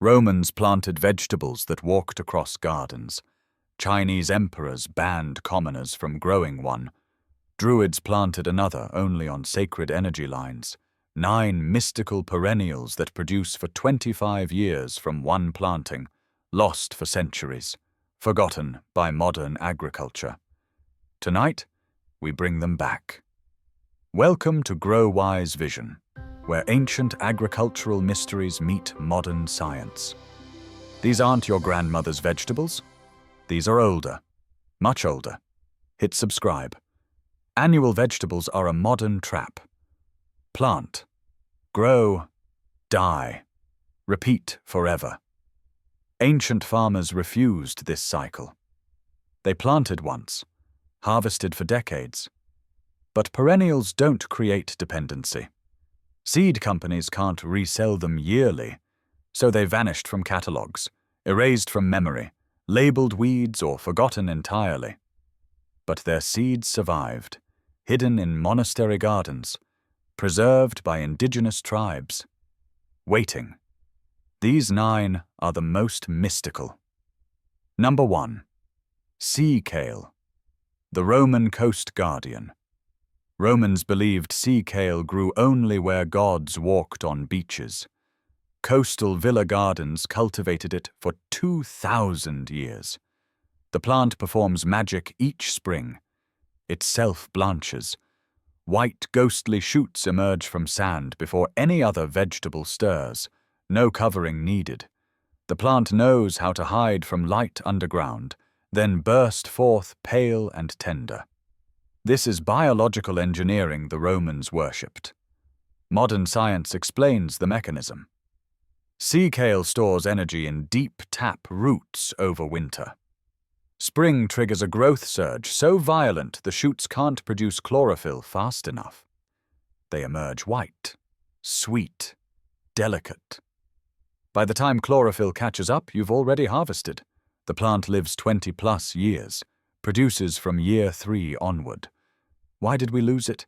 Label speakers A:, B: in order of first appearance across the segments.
A: Romans planted vegetables that walked across gardens. Chinese emperors banned commoners from growing one. Druids planted another only on sacred energy lines. 9 mystical perennials that produce for 25 years from one planting, lost for centuries, forgotten by modern agriculture. Tonight, we bring them back. Welcome to GrowWise Vision, where ancient agricultural mysteries meet modern science. These aren't your grandmother's vegetables. These are older, much older. Hit subscribe. Annual vegetables are a modern trap. Plant, grow, die, repeat forever. Ancient farmers refused this cycle. They planted once, harvested for decades. But perennials don't create dependency. Seed companies can't resell them yearly, so they vanished from catalogs, erased from memory, labeled weeds or forgotten entirely. But their seeds survived, hidden in monastery gardens, preserved by indigenous tribes. Waiting. These 9 are the most mystical. Number 1. Sea kale, the Roman coast guardian. Romans believed sea kale grew only where gods walked on beaches. Coastal villa gardens cultivated it for 2,000 years. The plant performs magic each spring. It self-blanches. White, ghostly shoots emerge from sand before any other vegetable stirs. No covering needed. The plant knows how to hide from light underground, then burst forth pale and tender. This is biological engineering the Romans worshipped. Modern science explains the mechanism. Sea kale stores energy in deep tap roots over winter. Spring triggers a growth surge so violent the shoots can't produce chlorophyll fast enough. They emerge white, sweet, delicate. By the time chlorophyll catches up, you've already harvested. The plant lives 20+ years, produces from year 3 onward. Why did we lose it?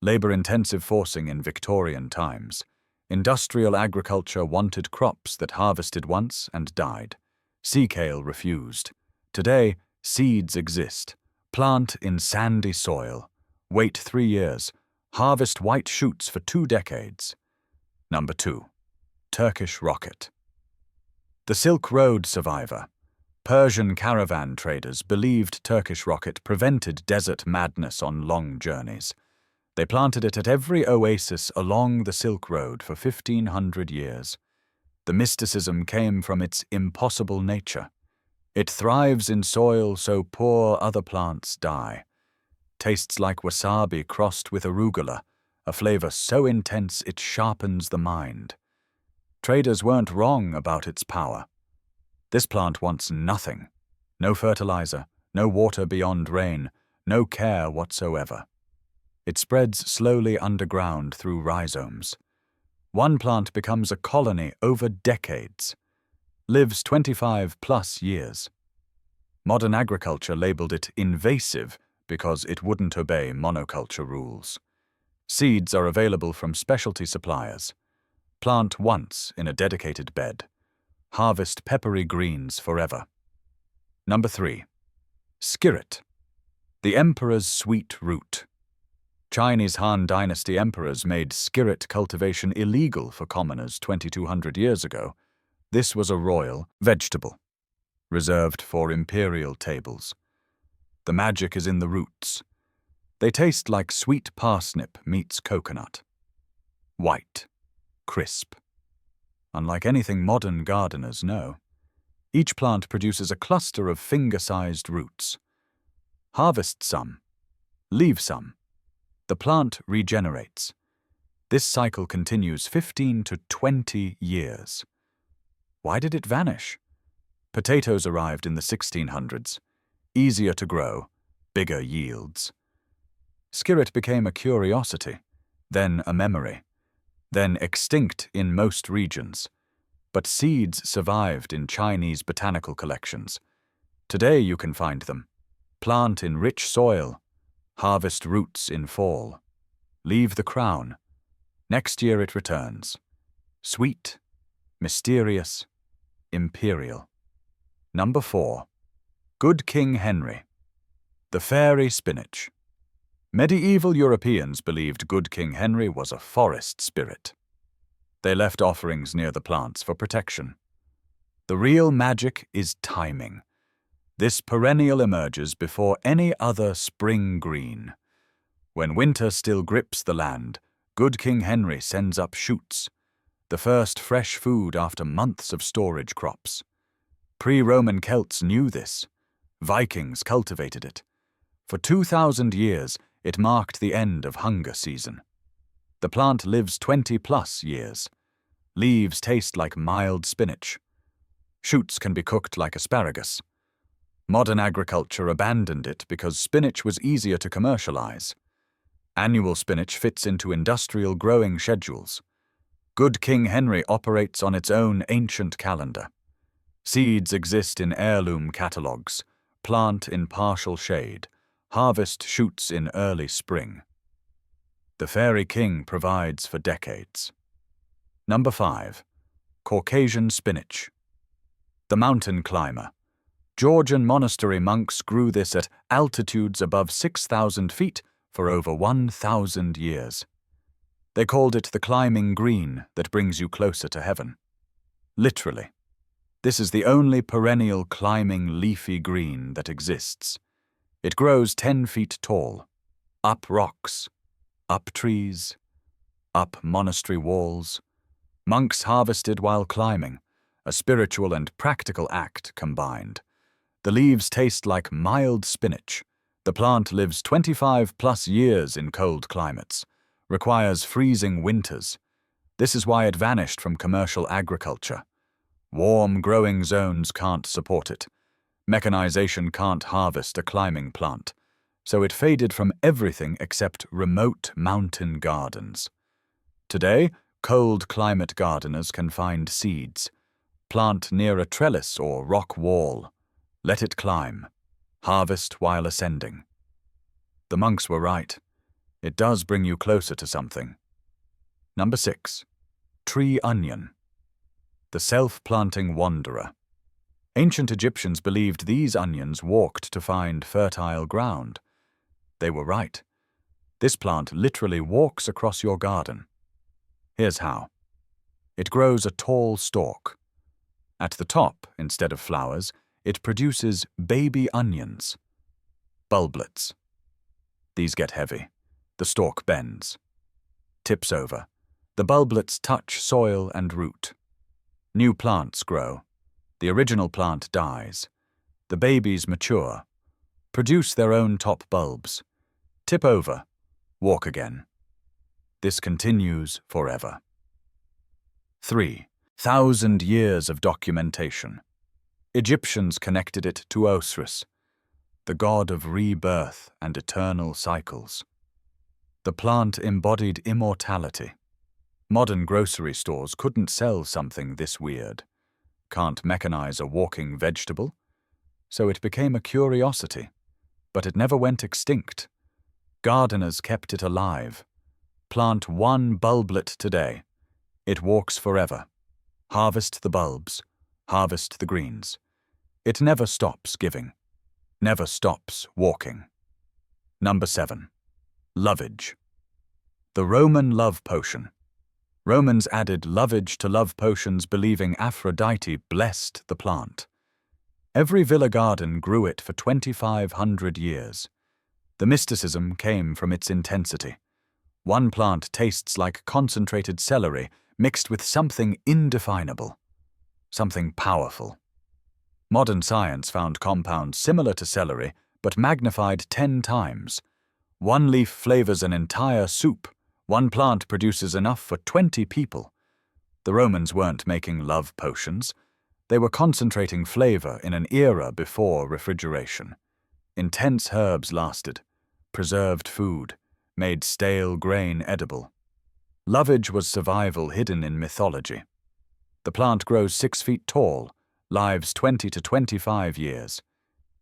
A: Labor-intensive forcing in Victorian times. Industrial agriculture wanted crops that harvested once and died. Sea kale refused. Today, seeds exist. Plant in sandy soil. Wait 3 years. Harvest white shoots for 2 decades. Number 2. Turkish rocket. The Silk Road survivor. Persian caravan traders believed Turkish rocket prevented desert madness on long journeys. They planted it at every oasis along the Silk Road for 1,500 years. The mysticism came from its impossible nature. It thrives in soil so poor other plants die. Tastes like wasabi crossed with arugula, a flavor so intense it sharpens the mind. Traders weren't wrong about its power. This plant wants nothing. No fertilizer, no water beyond rain, no care whatsoever. It spreads slowly underground through rhizomes. One plant becomes a colony over decades. Lives 25+ years. Modern agriculture labeled it invasive because it wouldn't obey monoculture rules. Seeds are available from specialty suppliers. Plant once in a dedicated bed. Harvest peppery greens forever. Number 3. Skirret, the emperor's sweet root. Chinese Han Dynasty emperors made skirret cultivation illegal for commoners 2,200 years ago. This was a royal vegetable, reserved for imperial tables. The magic is in the roots. They taste like sweet parsnip meets coconut. White, crisp. Unlike anything modern gardeners know. Each plant produces a cluster of finger-sized roots. Harvest some. Leave some. The plant regenerates. This cycle continues 15 to 20 years. Why did it vanish? Potatoes arrived in the 1600s. Easier to grow, bigger yields. Skirret became a curiosity, then a memory, then extinct in most regions. But seeds survived in Chinese botanical collections. Today you can find them. Plant in rich soil. Harvest roots in fall. Leave the crown. Next year it returns. Sweet, mysterious, imperial. Number 4. Good King Henry. The Faerie spinach. Medieval Europeans believed Good King Henry was a forest spirit. They left offerings near the plants for protection. The real magic is timing. This perennial emerges before any other spring green. When winter still grips the land, Good King Henry sends up shoots, the first fresh food after months of storage crops. Pre-Roman Celts knew this. Vikings cultivated it. For 2,000 years, it marked the end of hunger season. The plant lives 20+ years. Leaves taste like mild spinach. Shoots can be cooked like asparagus. Modern agriculture abandoned it because spinach was easier to commercialize. Annual spinach fits into industrial growing schedules. Good King Henry operates on its own ancient calendar. Seeds exist in heirloom catalogues, plant in partial shade, harvest shoots in early spring. The Fairy King provides for decades. Number 5. Caucasian spinach. The mountain climber. Georgian monastery monks grew this at altitudes above 6,000 feet for over 1,000 years. They called it the climbing green that brings you closer to heaven. Literally. This is the only perennial climbing leafy green that exists. It grows 10 feet tall, up rocks, up trees, up monastery walls. Monks harvested while climbing, a spiritual and practical act combined. The leaves taste like mild spinach. The plant lives 25+ years in cold climates, requires freezing winters. This is why it vanished from commercial agriculture. Warm growing zones can't support it. Mechanization can't harvest a climbing plant, so it faded from everything except remote mountain gardens. Today, cold climate gardeners can find seeds. Plant near a trellis or rock wall. Let it climb. Harvest while ascending. The monks were right. It does bring you closer to something. Number 6. Tree onion. The self-planting wanderer. Ancient Egyptians believed these onions walked to find fertile ground. They were right. This plant literally walks across your garden. Here's how. It grows a tall stalk. At the top, instead of flowers, it produces baby onions, bulblets. These get heavy. The stalk bends. Tips over. The bulblets touch soil and root. New plants grow. The original plant dies. The babies mature. Produce their own top bulbs. Tip over. Walk again. This continues forever. 3,000 years of documentation. Egyptians connected it to Osiris, the god of rebirth and eternal cycles. The plant embodied immortality. Modern grocery stores couldn't sell something this weird. Can't mechanize a walking vegetable. So it became a curiosity, but it never went extinct. Gardeners kept it alive. Plant one bulblet today. It walks forever. Harvest the bulbs. Harvest the greens. It never stops giving. Never stops walking. Number 7. Lovage. The Roman love potion. Romans added lovage to love potions believing Aphrodite blessed the plant. Every villa garden grew it for 2,500 years. The mysticism came from its intensity. One plant tastes like concentrated celery mixed with something indefinable, something powerful. Modern science found compounds similar to celery but magnified 10 times. One leaf flavors an entire soup. One plant produces enough for 20 people. The Romans weren't making love potions. They were concentrating flavor in an era before refrigeration. Intense herbs lasted, preserved food, made stale grain edible. Lovage was survival hidden in mythology. The plant grows 6 feet tall, lives 20 to 25 years.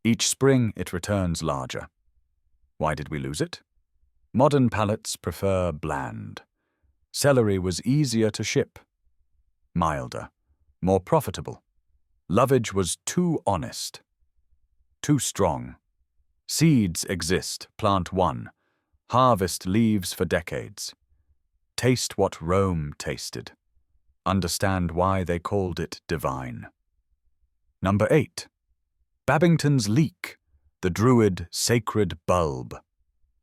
A: Each spring it returns larger. Why did we lose it? Modern palates prefer bland. Celery was easier to ship, milder, more profitable. Lovage was too honest, too strong. Seeds exist, plant one, harvest leaves for decades. Taste what Rome tasted. Understand why they called it divine. Number 8. Babington's leek, the Druid sacred bulb.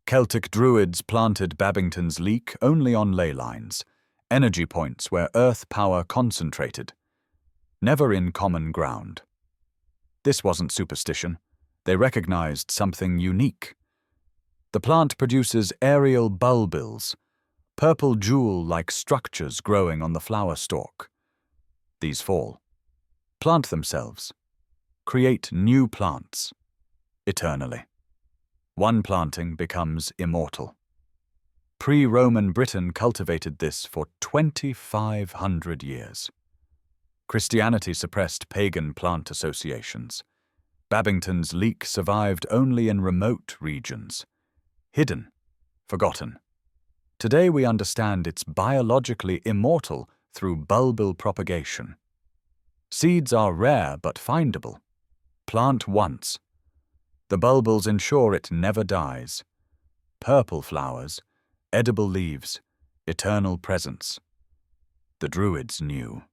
A: Celtic Druids planted Babington's leek only on ley lines, energy points where earth power concentrated, never in common ground. This wasn't superstition. They recognized something unique. The plant produces aerial bulbils, purple jewel-like structures growing on the flower stalk. These fall, plant themselves, create new plants, eternally. One planting becomes immortal. Pre-Roman Britain cultivated this for 2,500 years. Christianity suppressed pagan plant associations. Babington's leek survived only in remote regions. Hidden, forgotten. Today we understand it's biologically immortal through bulbil propagation. Seeds are rare but findable. Plant once. The bulbils ensure it never dies. Purple flowers, edible leaves, eternal presence. The Druids knew.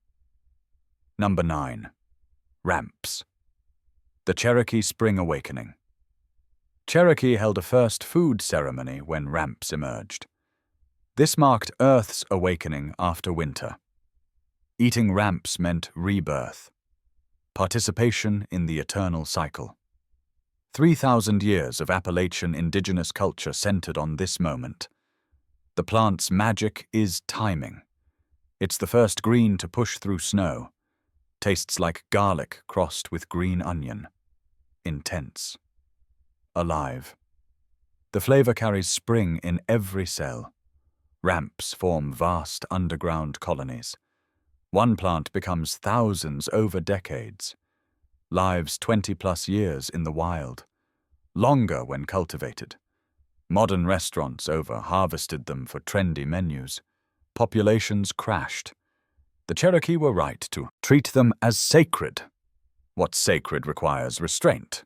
A: Number 9. Ramps. The Cherokee Spring Awakening. Cherokee held a first food ceremony when ramps emerged. This marked Earth's awakening after winter. Eating ramps meant rebirth, participation in the eternal cycle. 3,000 years of Appalachian indigenous culture centered on this moment. The plant's magic is timing. It's the first green to push through snow. Tastes like garlic crossed with green onion. Intense. Alive. The flavor carries spring in every cell. Ramps form vast underground colonies. One plant becomes thousands over decades. Lives 20+ years in the wild. Longer when cultivated. Modern restaurants over-harvested them for trendy menus. Populations crashed. The Cherokee were right to treat them as sacred. What's sacred requires restraint.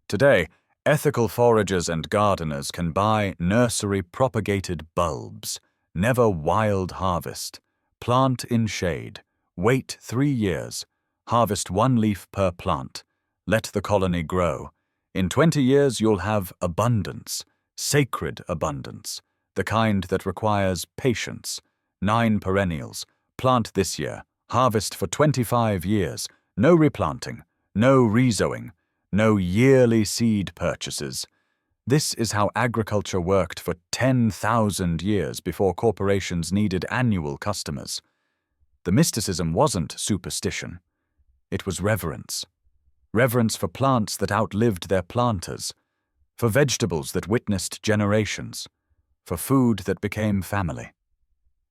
A: Today, ethical foragers and gardeners can buy nursery-propagated bulbs. Never wild harvest. Plant in shade. Wait 3 years. Harvest 1 leaf per plant. Let the colony grow. In 20 years you'll have abundance. Sacred abundance. The kind that requires patience. 9 perennials. Plant this year. Harvest for 25 years. No replanting. No resowing. No yearly seed purchases. This is how agriculture worked for 10,000 years before corporations needed annual customers. The mysticism wasn't superstition. It was reverence. Reverence for plants that outlived their planters, for vegetables that witnessed generations, for food that became family.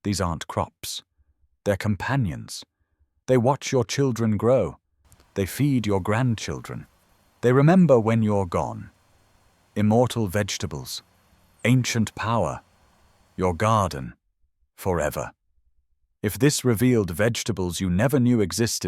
A: These aren't crops. They're companions. They watch your children grow. They feed your grandchildren. They remember when you're gone. Immortal vegetables. Ancient power. Your garden. Forever. If this revealed vegetables you never knew existed